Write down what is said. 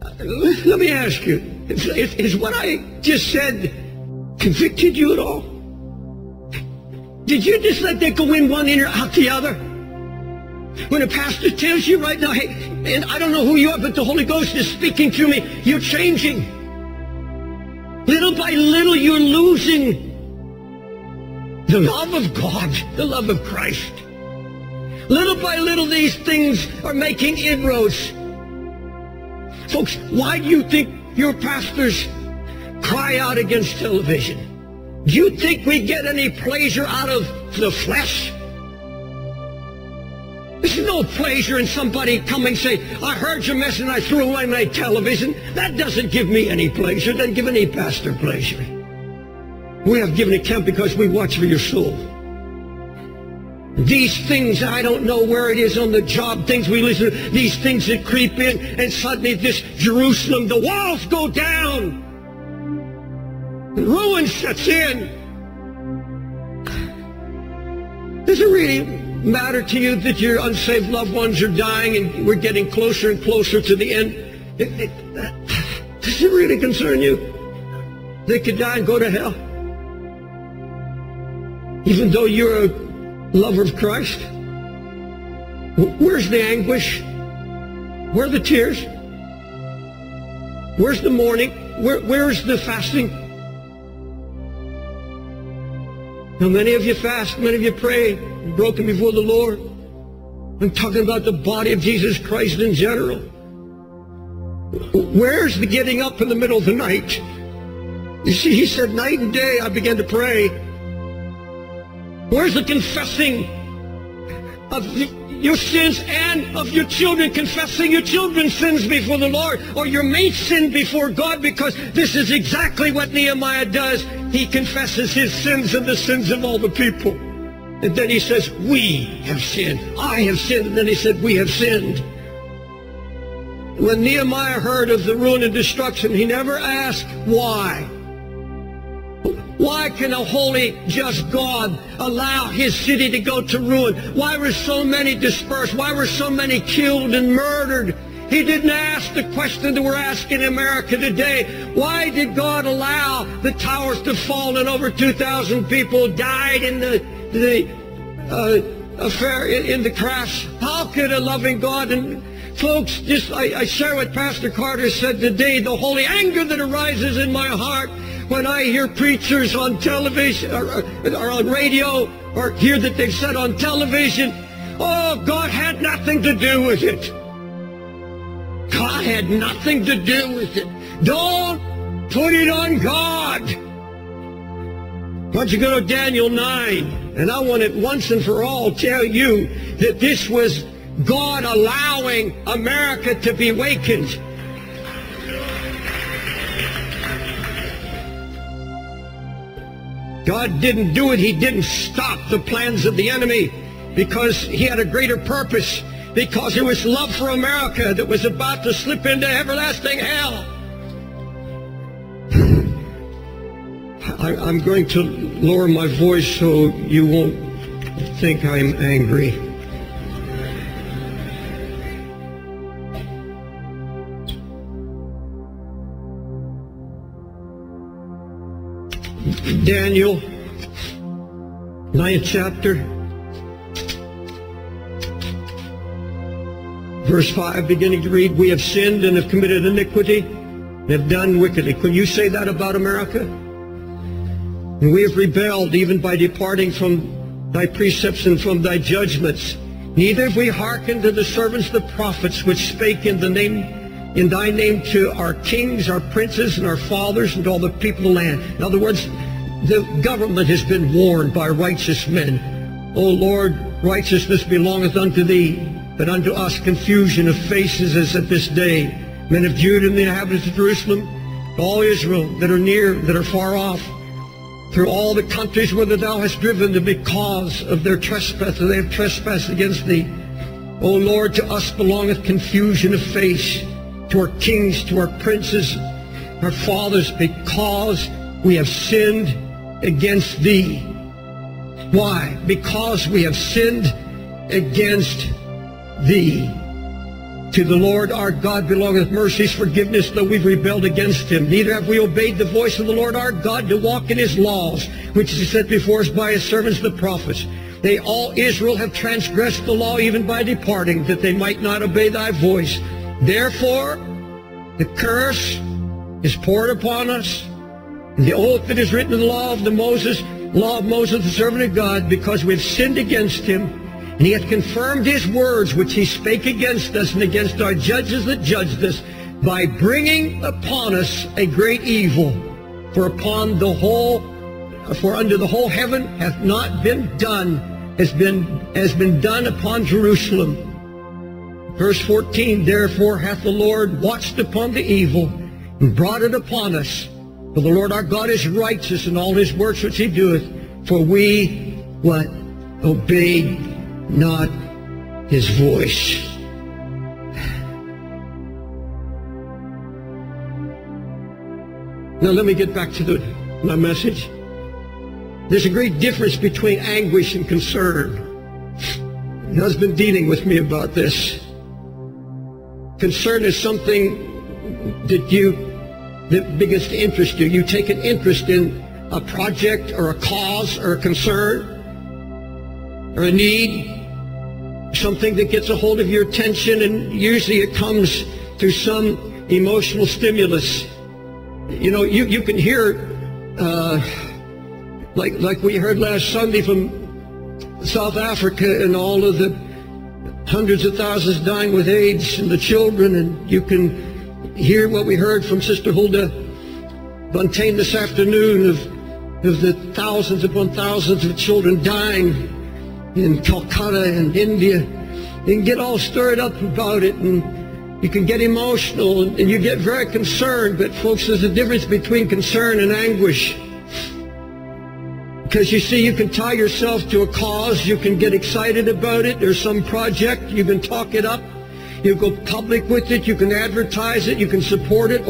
Let me ask you, is what I just said convicted you at all? Did you just let that go in one ear out the other? When a pastor tells you right now, hey, and I don't know who you are, but the Holy Ghost is speaking to me, you're changing. Little by little, you're losing the love of God, the love of Christ. Little by little, these things are making inroads. Folks, why do you think your pastors cry out against television? Do you think we get any pleasure out of the flesh? There's no pleasure in somebody coming saying, I heard your message and I threw away my television. That doesn't give me any pleasure. It doesn't give any pastor pleasure. We have given account because we watch for your soul. These things, I don't know where it is on the job, things we listen to, these things that creep in, and suddenly this Jerusalem, the walls go down. Ruin sets in. Does it really matter to you that your unsaved loved ones are dying and we're getting closer and closer to the end? Does it really concern you? They could die and go to hell. Even though you're a lover of Christ? Where's the anguish? Where are the tears? Where's the mourning? Where's the fasting? Now, many of you fast, many of you pray, broken before the Lord. I'm talking about the body of Jesus Christ in general. Where's the getting up in the middle of the night? You see, he said, night and day I began to pray. Where's the confessing of your sins and of your children, confessing your children's sins before the Lord, or your mate's sin before God? Because this is exactly what Nehemiah does. He confesses his sins and the sins of all the people. And then he says, we have sinned. I have sinned. And then he said, we have sinned. When Nehemiah heard of the ruin and destruction, he never asked why. Why can a holy, just God allow his city to go to ruin? Why were so many dispersed? Why were so many killed and murdered? He didn't ask the question that we're asking in America today. Why did God allow the towers to fall and over 2,000 people died in the affair, in the crash? How could a loving God? And folks, I share what Pastor Carter said today, the holy anger that arises in my heart when I hear preachers on television or on radio, or hear that they've said on television, oh, God had nothing to do with it. God had nothing to do with it. Don't put it on God. Why don't you go to Daniel 9? And I want it once and for all tell you that this was God allowing America to be awakened. God didn't do it. He didn't stop the plans of the enemy because he had a greater purpose, because it was love for America that was about to slip into everlasting hell. I'm going to lower my voice so you won't think I'm angry. Daniel, 9th chapter, verse 5, beginning to read, we have sinned and have committed iniquity and have done wickedly. Can you say that about America? And we have rebelled even by departing from thy precepts and from thy judgments. Neither have we hearkened to the servants, the prophets, which spake in thy name to our kings, our princes, and our fathers, and to all the people of the land. In other words, the government has been warned by righteous men. O Lord, righteousness belongeth unto thee, but unto us confusion of faces as at this day. Men of Judah and the inhabitants of Jerusalem, all Israel that are near, that are far off, through all the countries whither thou hast driven them because of their trespass, they have trespassed against thee. O Lord, to us belongeth confusion of face, to our kings, to our princes, our fathers, because we have sinned against thee. Why? Because we have sinned against thee. To the Lord our God belongeth mercies, forgiveness, though we've rebelled against him. Neither have we obeyed the voice of the Lord our God to walk in his laws, which he set before us by his servants the prophets. They all, Israel, have transgressed the law even by departing, that they might not obey thy voice. Therefore, the curse is poured upon us, and the oath that is written in the law of Moses, the servant of God, because we have sinned against him. And he hath confirmed his words which he spake against us and against our judges that judged us, by bringing upon us a great evil. For under the whole heaven hath not been done, has been done upon Jerusalem. Verse 14, therefore hath the Lord watched upon the evil and brought it upon us. For the Lord our God is righteous in all his works which he doeth. For we, what? Obeyed not his voice. Now let me get back to my message. There's a great difference between anguish and concern. My husband dealing with me about this. Concern is something that begins to interest you. You take an interest in a project or a cause or a concern or a need, something that gets a hold of your attention, and usually it comes through some emotional stimulus. You know, you can hear, like we heard last Sunday from South Africa and all of the hundreds of thousands dying with AIDS and the children, and you can hear what we heard from Sister Hulda Buntain this afternoon of the thousands upon thousands of children dying in Calcutta and India. You can get all stirred up about it, and you can get emotional, and you get very concerned. But folks, there's a difference between concern and anguish. Because you see, you can tie yourself to a cause, you can get excited about it, there's some project, you can talk it up, you go public with it, you can advertise it, you can support it.